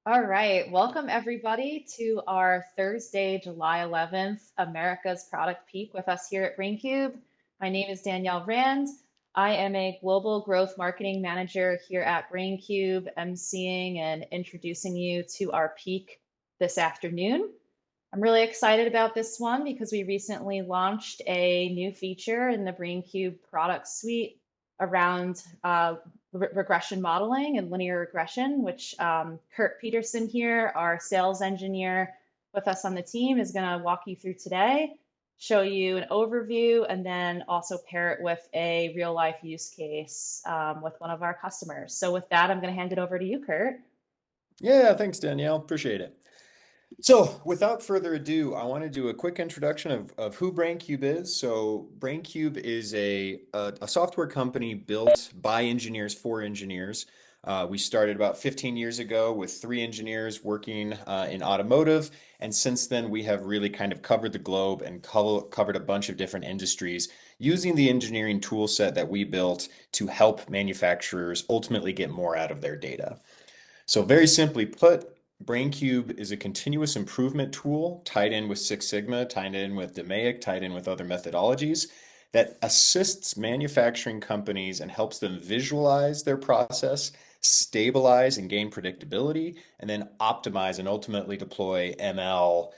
All right, welcome everybody to our Thursday, July 11th, America's Product Peak with us here at Braincube. My name is Danielle Rand. I am a global growth marketing manager here at Braincube, emceeing and introducing you to our peak this afternoon. I'm really excited about this one because we recently launched a new feature in the Braincube product suite around regression modeling and linear regression, which Kurt Peterson here, our sales engineer with us on the team, is going to walk you through today, show you an overview, and then also pair it with a real life use case with one of our customers. So with that, I'm going to hand it over to you, Kurt. Yeah, thanks, Danielle. Appreciate it. So, without further ado, I want to do a quick introduction of who Braincube is. So, Braincube is a software company built by engineers for engineers. We started about 15 years ago with three engineers working in automotive, and since then we have really kind of covered the globe and covered a bunch of different industries using the engineering tool set that we built to help manufacturers ultimately get more out of their data. So very simply put, Braincube is a continuous improvement tool tied in with Six Sigma, tied in with DMAIC, tied in with other methodologies that assists manufacturing companies and helps them visualize their process, stabilize and gain predictability, and then optimize and ultimately deploy ML,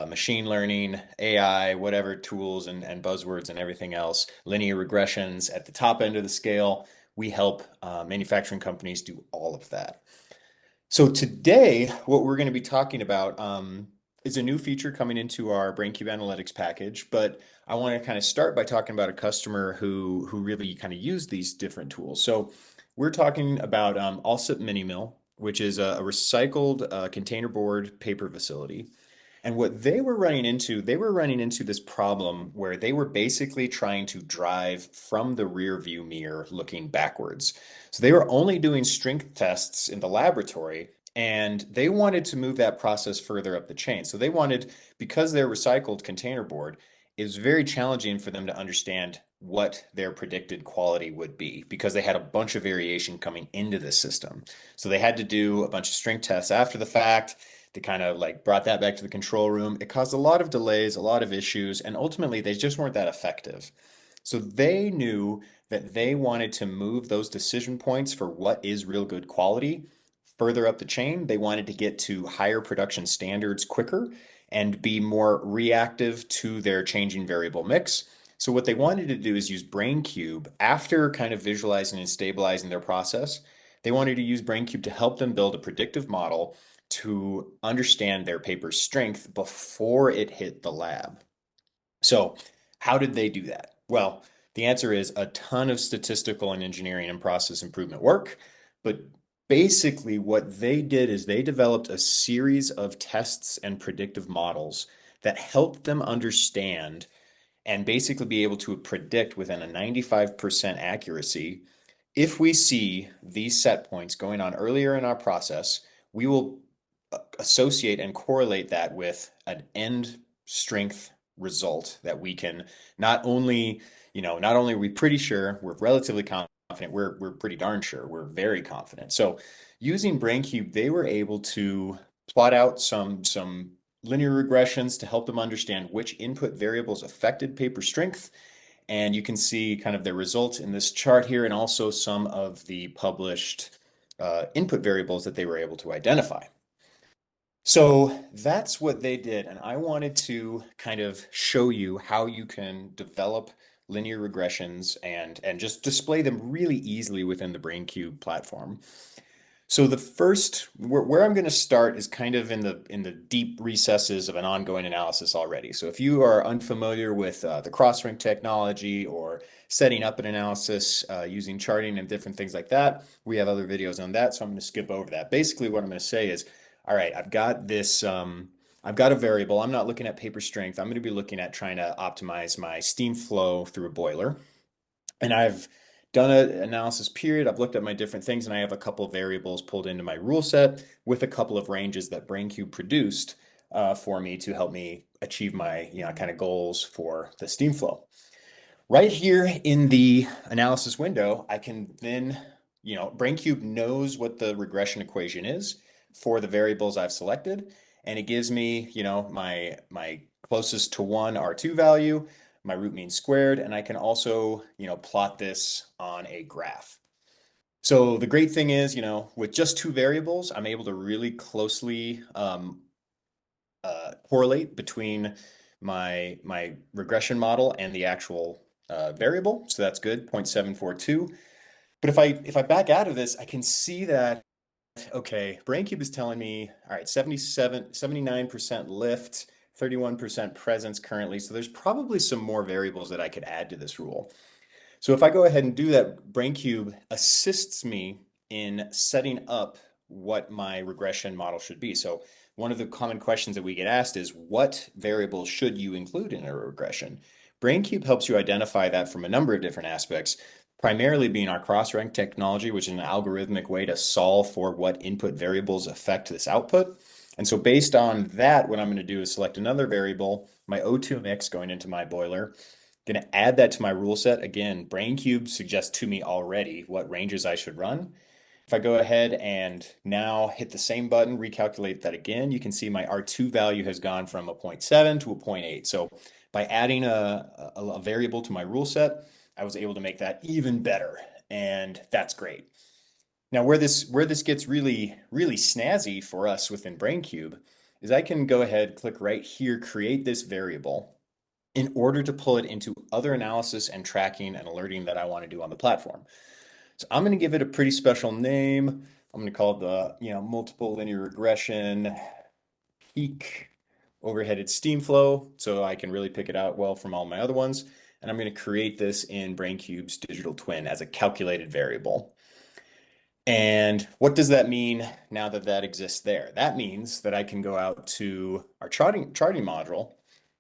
machine learning, AI, whatever tools and buzzwords and everything else, linear regressions at the top end of the scale. We help manufacturing companies do all of that. So today, what we're going to be talking about is a new feature coming into our Braincube Analytics package, but I want to kind of start by talking about a customer who really kind of used these different tools. So we're talking about Allsip Mini Mill, which is a recycled containerboard paper facility. And what they were running into this problem where they were basically trying to drive from the rear view mirror looking backwards. So they were only doing strength tests in the laboratory and they wanted to move that process further up the chain. So they wanted, because they're recycled containerboard, it was very challenging for them to understand what their predicted quality would be because they had a bunch of variation coming into the system. So they had to do a bunch of strength tests after the fact. They kind of like brought that back to the control room. It caused a lot of delays, a lot of issues, and ultimately they just weren't that effective. So they knew that they wanted to move those decision points for what is real good quality further up the chain. They wanted to get to higher production standards quicker and be more reactive to their changing variable mix. So what they wanted to do is use Braincube after kind of visualizing and stabilizing their process. They wanted to use Braincube to help them build a predictive model to understand their paper's strength before it hit the lab. So, how did they do that? Well, the answer is a ton of statistical and engineering and process improvement work. But basically, what they did is they developed a series of tests and predictive models that helped them understand and basically be able to predict within a 95% accuracy. If we see these set points going on earlier in our process, we will associate and correlate that with an end strength result that we can not only, not only are we pretty sure, we're relatively confident, we're pretty darn sure, we're very confident. So using Braincube, they were able to plot out some linear regressions to help them understand which input variables affected paper strength. And you can see kind of the results in this chart here and also some of the published input variables that they were able to identify. So that's what they did, and I wanted to kind of show you how you can develop linear regressions and just display them really easily within the Braincube platform. So the first where I'm going to start is kind of in the deep recesses of an ongoing analysis already. So if you are unfamiliar with the cross-rank technology or setting up an analysis using charting and different things like that, we have other videos on that. So I'm going to skip over that. Basically, what I'm going to say is, all right, I've got this. I've got a variable. I'm not looking at paper strength. I'm going to be looking at trying to optimize my steam flow through a boiler. And I've done an analysis period. I've looked at my different things, and I have a couple of variables pulled into my rule set with a couple of ranges that Braincube produced for me to help me achieve my kind of goals for the steam flow. Right here in the analysis window, I can then, Braincube knows what the regression equation is. for the variables I've selected, and it gives me, my closest to one R2 value, my root mean squared, and I can also, plot this on a graph. So the great thing is, with just two variables, I'm able to really closely correlate between my regression model and the actual variable. So that's good, 0.742. But if I back out of this, I can see that, okay, Braincube is telling me, all right, 79% lift, 31% presence currently. So there's probably some more variables that I could add to this rule. So if I go ahead and do that, Braincube assists me in setting up what my regression model should be. So one of the common questions that we get asked is, what variables should you include in a regression? Braincube helps you identify that from a number of different aspects, primarily being our cross-rank technology, which is an algorithmic way to solve for what input variables affect this output. And so based on that, what I'm going to do is select another variable, my O2 mix going into my boiler. Going to add that to my rule set. Again, Braincube suggests to me already what ranges I should run. If I go ahead and now hit the same button, recalculate that again, you can see my R2 value has gone from a 0.7 to a 0.8. So by adding a variable to my rule set, I was able to make that even better. And that's great. Now, where this gets really, really snazzy for us within Braincube is I can go ahead, click right here, create this variable in order to pull it into other analysis and tracking and alerting that I want to do on the platform. So I'm going to give it a pretty special name. I'm going to call it the, multiple linear regression peak overheaded steam flow, so I can really pick it out well from all my other ones. And I'm going to create this in Braincube's digital twin as a calculated variable. And what does that mean now that that exists there? That means that I can go out to our charting module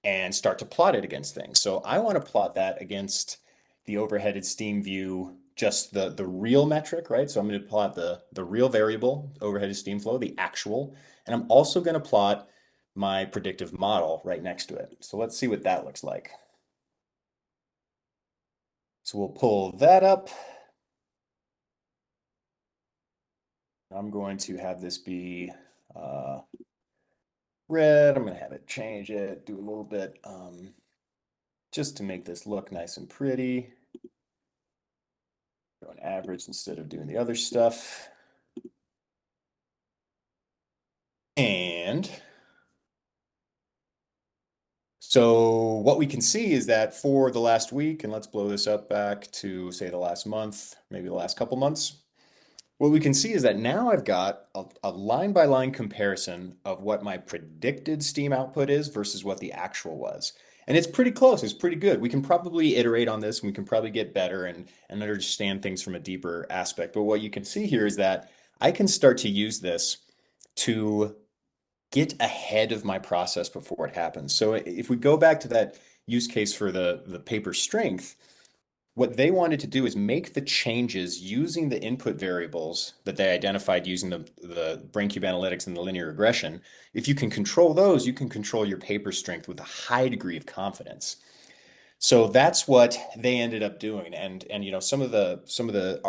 and start to plot it against things. So I want to plot that against the overheaded steam view, just the real metric, right? So I'm going to plot the real variable, overheaded steam flow, the actual, and I'm also going to plot my predictive model right next to it. So let's see what that looks like. So we'll pull that up. I'm going to have this be red. I'm going to have it change it, do a little bit just to make this look nice and pretty. Go an average instead of doing the other stuff. And so what we can see is that for the last week, and let's blow this up back to say the last month, maybe the last couple months, what we can see is that now I've got a line by line comparison of what my predicted steam output is versus what the actual was. And it's pretty close. It's pretty good. We can probably iterate on this and we can probably get better and understand things from a deeper aspect. But what you can see here is that I can start to use this to get ahead of my process before it happens. So if we go back to that use case for the paper strength, what they wanted to do is make the changes using the input variables that they identified using the Braincube analytics and the linear regression. If you can control those, you can control your paper strength with a high degree of confidence. So that's what they ended up doing. And some of the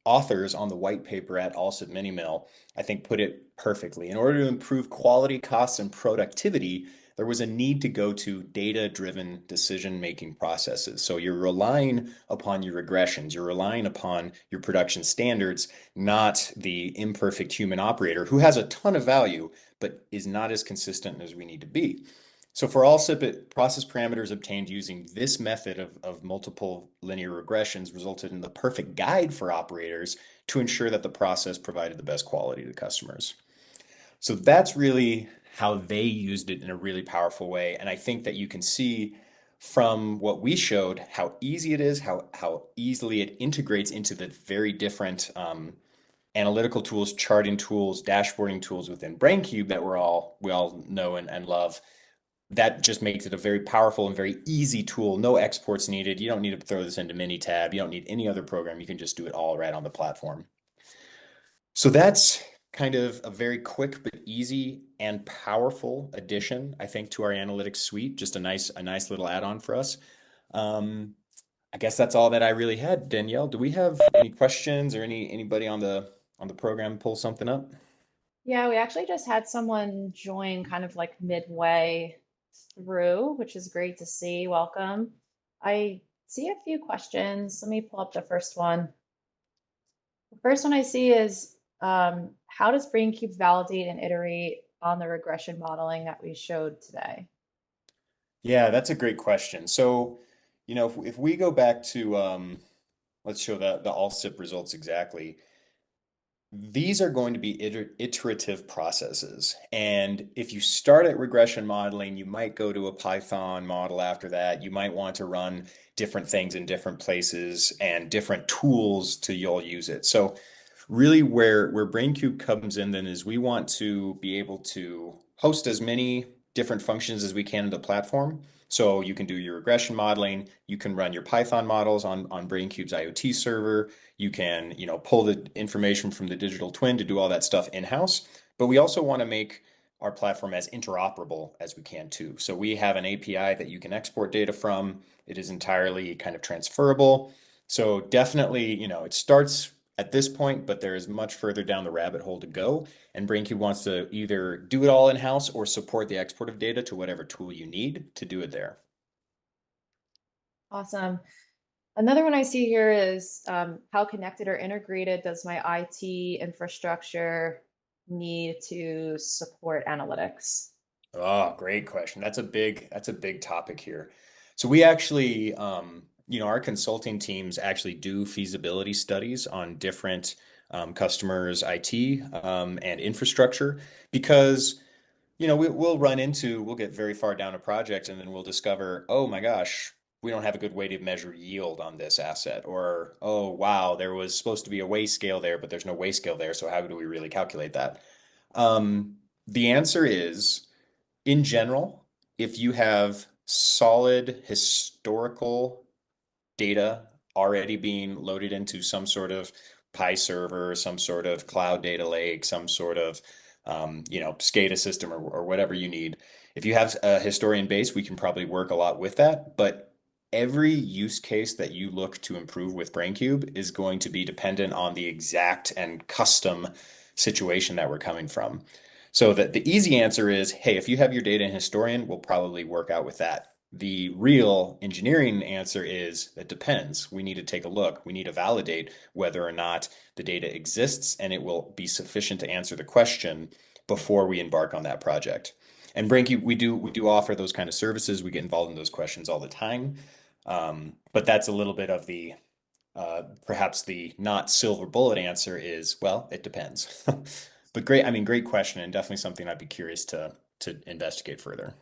authors on the white paper at Alsip Mini Mill, I think, put it perfectly. In order to improve quality, costs, and productivity, there was a need to go to data-driven decision-making processes. So you're relying upon your regressions, you're relying upon your production standards, not the imperfect human operator who has a ton of value, but is not as consistent as we need to be. So for all SIP process parameters obtained using this method of multiple linear regressions resulted in the perfect guide for operators to ensure that the process provided the best quality to customers. So that's really how they used it in a really powerful way. And I think that you can see from what we showed how easy it is, how easily it integrates into the very different analytical tools, charting tools, dashboarding tools within Braincube that we all know and love. That just makes it a very powerful and very easy tool. No exports needed. You don't need to throw this into Minitab. You don't need any other program. You can just do it all right on the platform. So that's kind of a very quick but easy and powerful addition, I think, to our analytics suite. Just a nice little add-on for us. Um, I guess that's all that I really had. Danielle, do we have any questions or anybody on the program pull something up? Yeah, we actually just had someone join kind of like midway through, which is great to see. Welcome. I see a few questions. Let me pull up the first one. The first one I see is how does Braincube validate and iterate on the regression modeling that we showed today? Yeah, that's a great question. So, if we go back to let's show the all SIP results exactly. These are going to be iterative processes. And if you start at regression modeling, you might go to a Python model after that. You might want to run different things in different places and different tools to you'll use it. So really where Braincube comes in then is we want to be able to host as many different functions as we can in the platform. So you can do your regression modeling, you can run your Python models on Braincube's IoT server, you can, pull the information from the digital twin to do all that stuff in-house. But we also want to make our platform as interoperable as we can too. So we have an API that you can export data from. It is entirely kind of transferable. So definitely, it starts at this point, but there is much further down the rabbit hole to go. And Braincube wants to either do it all in-house or support the export of data to whatever tool you need to do it there. Awesome. Another one I see here is how connected or integrated does my IT infrastructure need to support analytics? Oh, great question. That's a big topic here. So we actually, our consulting teams actually do feasibility studies on different customers' IT and infrastructure because we'll get very far down a project and then we'll discover, oh my gosh, we don't have a good way to measure yield on this asset. Or, oh wow, there was supposed to be a weigh scale there, but there's no weigh scale there. So how do we really calculate that? The answer is, in general, if you have solid historical data already being loaded into some sort of Pi server, some sort of cloud data lake, some sort of SCADA system or whatever you need. If you have a historian base, we can probably work a lot with that. But every use case that you look to improve with Braincube is going to be dependent on the exact and custom situation that we're coming from. So that the easy answer is, hey, if you have your data in historian, we'll probably work out with that. The real engineering answer is it depends. We need to take a look. We need to validate whether or not the data exists and it will be sufficient to answer the question before we embark on that project. And Branky, we do offer those kind of services. We get involved in those questions all the time. But that's a little bit of the perhaps the not silver bullet answer is, well, it depends. But great, I mean, great question, and definitely something I'd be curious to investigate further.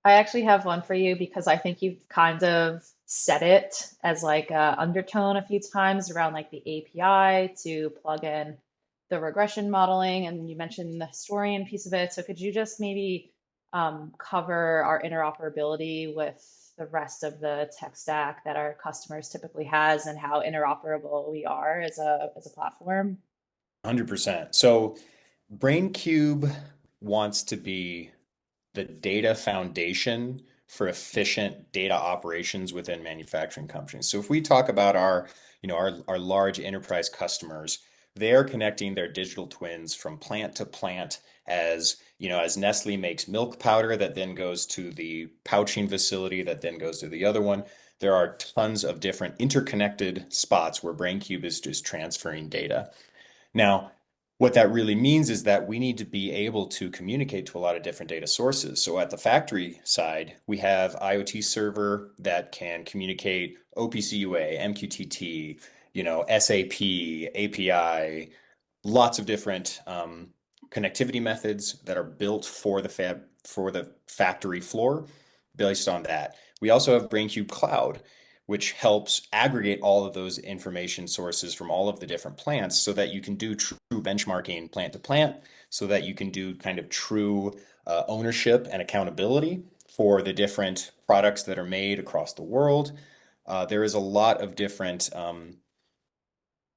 I actually have one for you because I think you've kind of said it as like a undertone a few times around like the API to plug in the regression modeling, and you mentioned the historian piece of it. So could you just maybe cover our interoperability with the rest of the tech stack that our customers typically has and how interoperable we are as a platform? 100%. So Braincube wants to be the data foundation for efficient data operations within manufacturing companies. So if we talk about our large enterprise customers, they are connecting their digital twins from plant to plant as Nestle makes milk powder that then goes to the pouching facility that then goes to the other one. There are tons of different interconnected spots where Braincube is just transferring data. Now, what that really means is that we need to be able to communicate to a lot of different data sources. So at the factory side, we have IoT server that can communicate OPC UA, MQTT, SAP, API, lots of different connectivity methods that are built for the factory floor based on that. We also have Braincube Cloud, which helps aggregate all of those information sources from all of the different plants so that you can do true benchmarking plant to plant, so that you can do kind of true ownership and accountability for the different products that are made across the world. There is a lot of different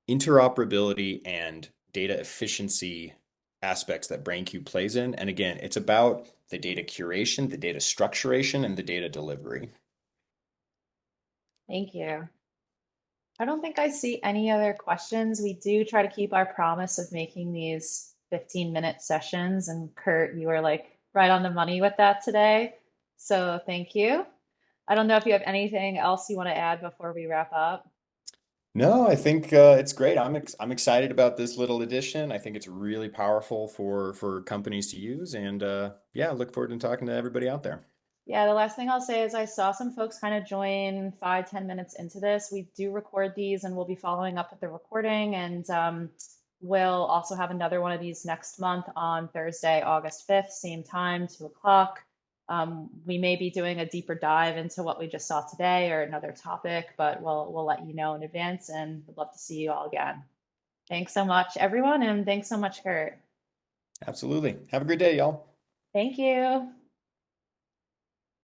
interoperability and data efficiency aspects that Braincube plays in. And again, it's about the data curation, the data structuration, and the data delivery. Thank you. I don't think I see any other questions. We do try to keep our promise of making these 15-minute sessions. And Kurt, you were like right on the money with that today. So thank you. I don't know if you have anything else you want to add before we wrap up. No, I think it's great. I'm excited about this little addition. I think it's really powerful for companies to use, and yeah, look forward to talking to everybody out there. Yeah, the last thing I'll say is I saw some folks kind of join 5, 10 minutes into this. We do record these and we'll be following up with the recording. And we'll also have another one of these next month on Thursday, August 5th, same time, 2 o'clock. We may be doing a deeper dive into what we just saw today or another topic, but we'll let you know in advance and would love to see you all again. Thanks so much, everyone, and thanks so much, Kurt. Absolutely. Have a great day, y'all. Thank you.